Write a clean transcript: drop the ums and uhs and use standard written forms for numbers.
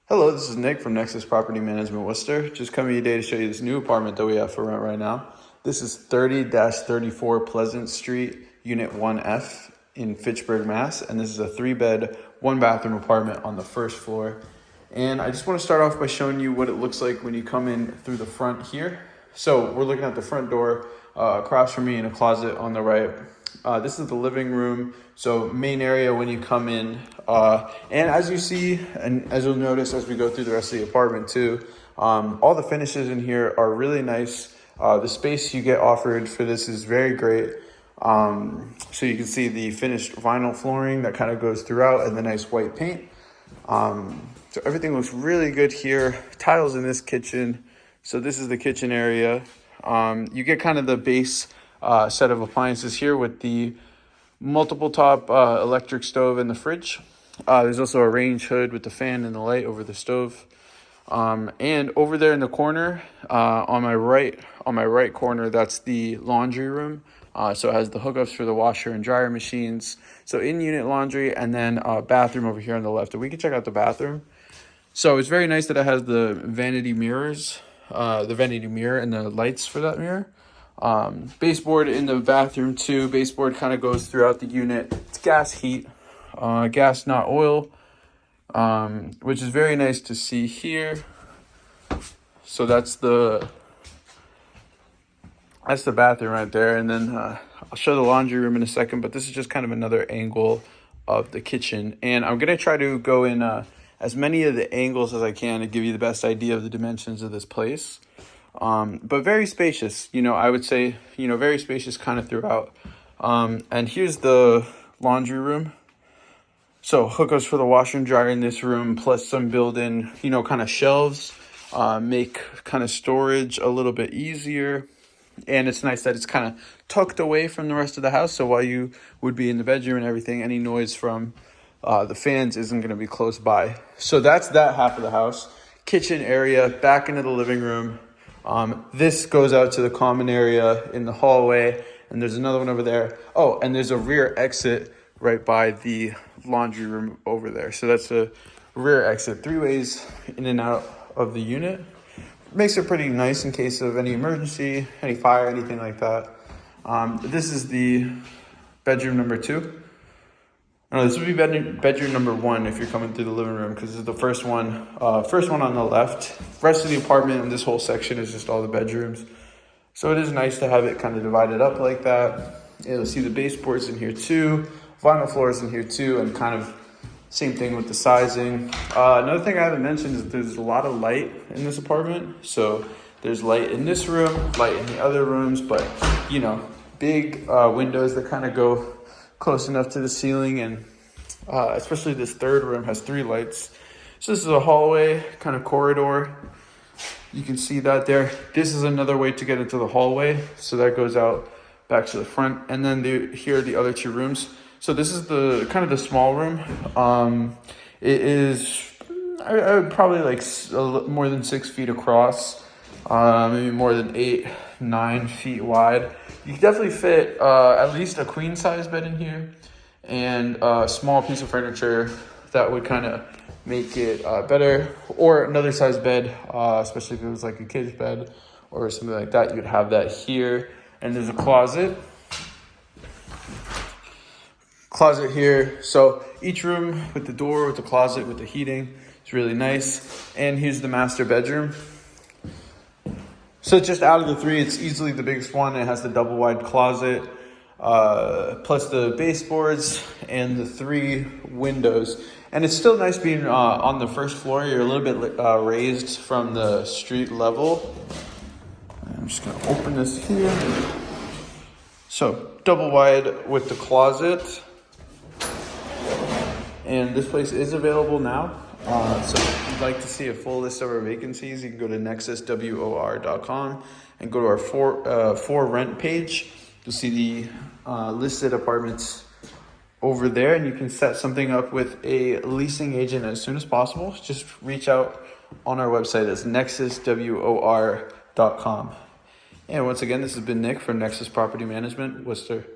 Hello, this is Nick from Nexus Property Management Worcester. Just coming today to show you this new apartment that we have for rent right now. This is 30-34 Pleasant Street, Unit 1F in Fitchburg, Mass. And this is a 3-bed, 1-bathroom apartment on the first floor. And I just want to start off by showing you what it looks like when you come in through the front here. So we're looking at the front door, across from me in a closet on the right. This is the living room, so main area when you come in. And as you see, and as you'll notice as we go through the rest of the apartment too, all the finishes in here are really nice. The space you get offered for this is very great. So you can see the finished vinyl flooring that kind of goes throughout and the nice white paint. So everything looks really good here. Tiles in this kitchen. So this is the kitchen area. You get kind of the base set of appliances here with the multiple top electric stove and the fridge. There's also a range hood with the fan and the light over the stove. And over there in the corner, on my right corner, that's the laundry room. So it has the hookups for the washer and dryer machines. So in-unit laundry, and then a bathroom over here on the left. And we can check out the bathroom. So it's very nice that it has the vanity mirrors, the vanity mirror and the lights for that mirror. Baseboard in the bathroom too. Baseboard kind of goes throughout the unit. It's gas heat, gas not oil, which is very nice to see here. So that's the bathroom right there. And then I'll show the laundry room in a second, but this is just kind of another angle of the kitchen. And I'm going to try to go in as many of the angles as I can to give you the best idea of the dimensions of this place. But very spacious, I would say, very spacious kind of throughout. And here's the laundry room. So hookups for the washer and dryer in this room, plus some built-in, kind of shelves, make kind of storage a little bit easier. And it's nice that it's kind of tucked away from the rest of the house. So while you would be in the bedroom and everything, any noise from the fans isn't going to be close by. So that's that half of the house. Kitchen area, back into the living room. This goes out to the common area in the hallway, and there's another one over there. Oh, and there's a rear exit right by the laundry room over there. So that's a rear exit, 3 ways in and out of the unit. Makes it pretty nice in case of any emergency, any fire, anything like that. This is the bedroom number 2. No, this would be bedroom number 1 if you're coming through the living room, because this is the first one on the left. Rest of the apartment and this whole section is just all the bedrooms. So it is nice to have it kind of divided up like that. You'll see the baseboards in here too, vinyl floors in here too, and kind of same thing with the sizing. Another thing I haven't mentioned is that there's a lot of light in this apartment. So there's light in this room, light in the other rooms, but big windows that kind of go close enough to the ceiling, and especially this third room has 3 lights. So this is a hallway kind of corridor. You can see that there. This is another way to get into the hallway, so that goes out back to the front. And then here are the other 2 rooms. So this is the kind of the small room. It is I would probably like more than 6 feet across, maybe more than 8-9 feet wide. You can definitely fit at least a queen size bed in here, and a small piece of furniture that would kind of make it better, or another size bed, especially if it was like a kid's bed or something like that. You'd have that here. And there's a closet here. So each room with the door, with the closet, with the heating, it's really nice. And here's the master bedroom. So just out of the 3, it's easily the biggest one. It has the double wide closet, plus the baseboards and the 3 windows. And it's still nice being on the first floor. You're a little bit raised from the street level. I'm just gonna open this here. So double wide with the closet. And this place is available now. So if you'd like to see a full list of our vacancies, you can go to nexuswor.com and go to our for rent page. You'll see the listed apartments over there, and you can set something up with a leasing agent as soon as possible. Just reach out on our website. It's nexuswor.com. And once again, this has been Nick from Nexus Property Management, Worcester.